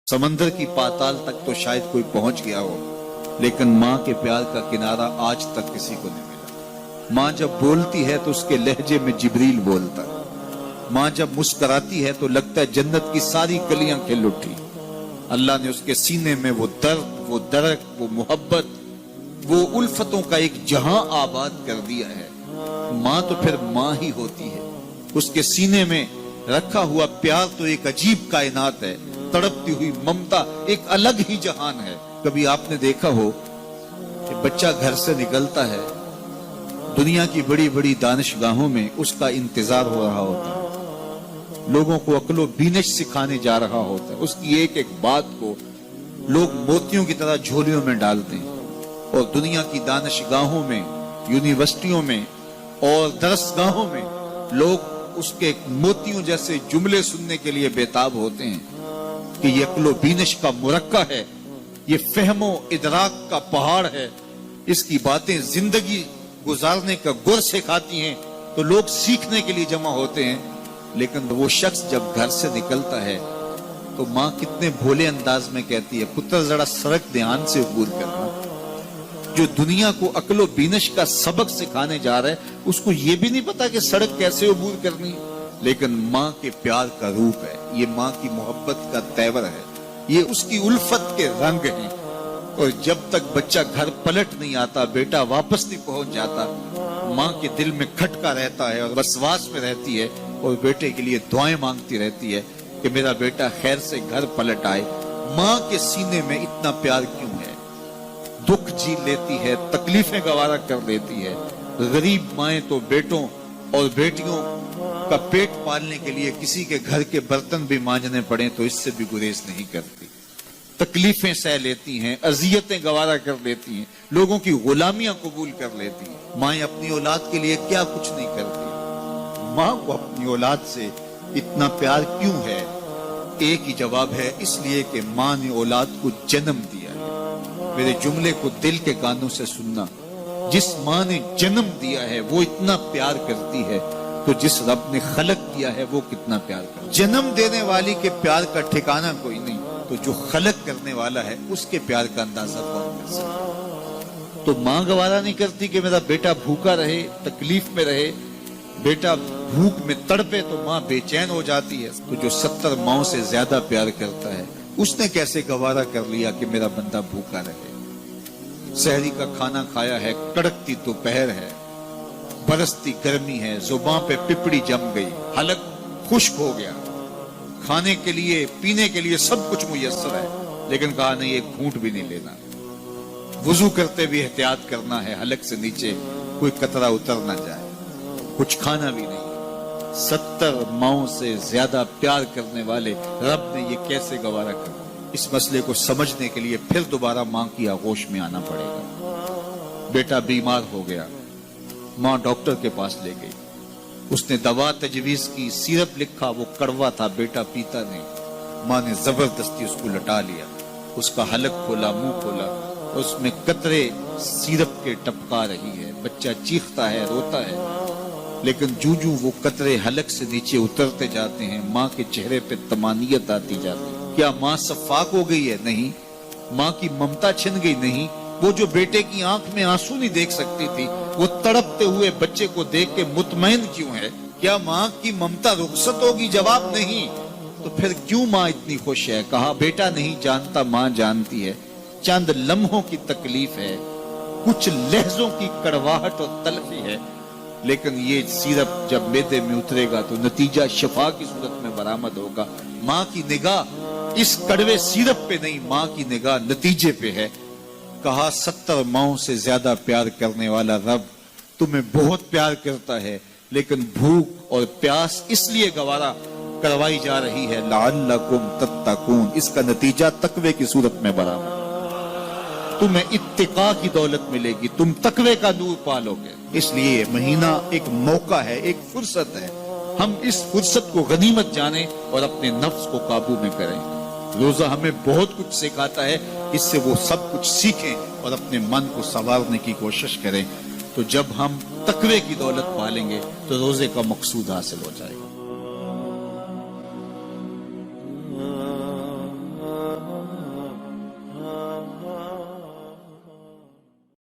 समंदर की पाताल तक तो शायद कोई पहुंच गया हो, लेकिन माँ के प्यार का किनारा आज तक किसी को नहीं मिला। माँ जब बोलती है तो उसके लहजे में जिब्रील बोलता है। माँ जब मुस्कुराती है तो लगता है जन्नत की सारी गलियां खिल उठी। अल्लाह ने उसके सीने में वो दर्द, वो दरक, वो मोहब्बत, वो उल्फतों का एक जहां आबाद कर दिया है। माँ तो फिर माँ ही होती है। उसके सीने में रखा हुआ प्यार तो एक अजीब कायनात है। तड़पती हुई ममता एक अलग ही जहान है। कभी आपने देखा हो कि बच्चा घर से निकलता है, दुनिया की बड़ी बड़ी दानिशगाहों में उसका इंतजार हो रहा होता है, लोगों को अक्लो बीनश सिखाने जा रहा होता है। उसकी एक एक बात को लोग मोतियों की तरह झोलियों में डालते हैं और दुनिया की दानिशगाहों में, यूनिवर्सिटियों में और दरसगाहों में लोग उसके मोतियों जैसे जुमले सुनने के लिए बेताब होते हैं कि ये अक्लो बीनश का मुरक्का है, ये फहमो इदराक का पहाड़ है, इसकी बातें जिंदगी गुजारने का गुर सिखाती हैं। तो लोग सीखने के लिए जमा होते हैं। लेकिन वो शख्स जब घर से निकलता है तो माँ कितने भोले अंदाज में कहती है, पुत्र जरा सड़क ध्यान से अबूर करना। जो दुनिया को अक्लो बीनश का सबक सिखाने जा रहा है, उसको ये भी नहीं पता कि सड़क कैसे अबूर करनी है। लेकिन माँ के प्यार का रूप है, ये माँ की मोहब्बत का तेवर है, ये उसकी उल्फत के रंग हैं। और जब तक बच्चा घर पलट नहीं आता, बेटा वापस नहीं पहुंच जाता, माँ के दिल में खटका रहता है और वसवास में रहती है और बेटे के लिए दुआएं मांगती रहती है कि मेरा बेटा खैर से घर पलट आए। माँ के सीने में इतना प्यार क्यों है? दुख झेल लेती है, तकलीफें गवारा कर लेती है। गरीब माएं तो बेटों और बेटियों का पेट पालने के लिए किसी के घर के बर्तन भी मांजने पड़े तो इससे भी गुरेज नहीं करती। तकलीफें सह लेती हैं, अजियतें गवारा कर लेती हैं, लोगों की गुलामियां कबूल कर लेती हैं। माएं अपनी औलाद के लिए क्या कुछ नहीं करती। माँ को अपनी औलाद से इतना प्यार क्यों है? एक ही जवाब है, इसलिए कि माँ ने औलाद को जन्म दिया है। मेरे जुमले को दिल के कानों से सुनना। जिस माँ ने जन्म दिया है वो इतना प्यार करती है, तो जिस रब ने खलक किया है वो कितना प्यार करता है। जन्म देने वाली के प्यार का ठिकाना कोई नहीं, तो जो खलक करने वाला है उसके प्यार का अंदाजा कौन कर सकता? तो माँ गवारा नहीं करती कि मेरा बेटा भूखा रहे, तकलीफ में रहे, बेटा भूख में तड़पे, तो माँ बेचैन हो जाती है। तो जो 70 माओं से ज्यादा प्यार करता है, उसने कैसे गवारा कर लिया कि मेरा बंदा भूखा रहे? सहरी का खाना खाया है, कड़कती दोपहर है, बरसती गर्मी है, जुबान पे पिपड़ी जम गई, हलक खुश्क हो गया, खाने के लिए पीने के लिए सब कुछ मुयस्सर है, लेकिन कहा नहीं एक घूंट भी नहीं लेना। वुजू करते भी एहतियात करना है, हलक से नीचे कोई कतरा उतर ना जाए, कुछ खाना भी नहीं। 70 माओं से ज्यादा प्यार करने वाले रब ने ये कैसे गवारा कर? इस मसले को समझने के लिए फिर दोबारा माँ की आगोश में आना पड़ेगा। बेटा बीमार हो गया, माँ डॉक्टर के पास ले गई, उसने दवा तजवीज की, सिरप लिखा, वो कड़वा था, बेटा पीता नहीं। माँ ने जबरदस्ती उसको लटा लिया, उसका हलक खोला, मुंह खोला, उसमें कतरे सिरप के टपका रही है। बच्चा चीखता है, रोता है, लेकिन जूजू वो कतरे हलक से नीचे उतरते जाते हैं, माँ के चेहरे पे तमानियत आती जाती है। क्या माँ सफाक हो गई है? नहीं। माँ की ममता छिन गई? नहीं। वो जो बेटे की आंख में आंसू नहीं देख सकती थी, वो तड़पते हुए बच्चे को देख के मुतमईन क्यों है? क्या माँ की ममता रुखसत होगी? जवाब नहीं। तो फिर क्यों माँ इतनी खुश है? कहा बेटा नहीं जानता, माँ जानती है। चंद लम्हों की तकलीफ है, कुछ लहजों की कड़वाहट और तलखी है, लेकिन ये सिरप जब मैदे में उतरेगा तो नतीजा शिफा की सूरत में बरामद होगा। माँ की निगाह इस कड़वे सिरप पे नहीं, माँ की निगाह नतीजे पे है। कहा 70 माओं से ज्यादा प्यार करने वाला रब तुम्हें बहुत प्यार करता है, लेकिन भूख और प्यास इसलिए गवारा करवाई जा रही है, लअल्लकुम तत्तकून। इसका नतीजा तकवे की सूरत में बराबर। तुम्हें इत्तिका की दौलत मिलेगी, तुम तकवे का नूर पालोगे। इसलिए महीना एक मौका है, एक फुर्सत है। हम इस फुर्सत को गनीमत जाने और अपने नफ्स को काबू में करें। रोजा हमें बहुत कुछ सिखाता है, इससे वो सब कुछ सीखें और अपने मन को संवारने की कोशिश करें। तो जब हम तकवे की दौलत पालेंगे तो रोजे का मकसूद हासिल हो जाएगा।